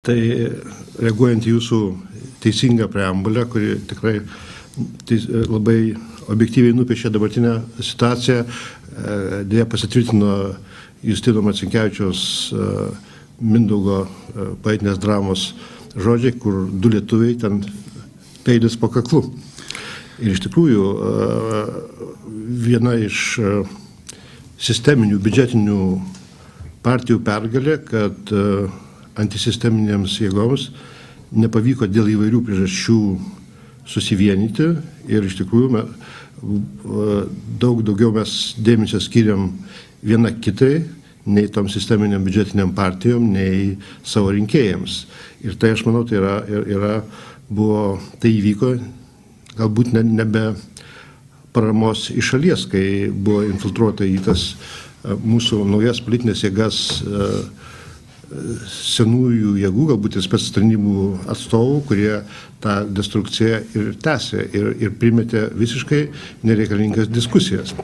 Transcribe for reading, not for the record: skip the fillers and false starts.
Tai reaguojant į jūsų teisingą preambulę, kuri tikrai labai objektyviai nupiešė dabartinę situaciją, dėja pasitvirtino Justino Marcinkevičiaus Mindaugo poetinės dramos žodžiai, kur du lietuviai ten peilis po kaklu. Ir iš tikrųjų viena iš sisteminių biudžetinių partijų pergalė, kad antisisteminėms jėgoms nepavyko dėl įvairių priežasčių susivienyti ir iš tikrųjų daug daugiau mes dėmesio skiriam viena kitai, nei tom sisteminiam biudžetiniam partijom, nei savo rinkėjams. Ir tai, aš manau, tai įvyko galbūt nebe paramos iš šalies, kai buvo infiltruota į tas mūsų naujas politinės jėgas senųjų jėgų, galbūt ir spectarnybų atstovų, kurie tą destrukciją ir tęsė ir primetė visiškai nereikalingas diskusijas.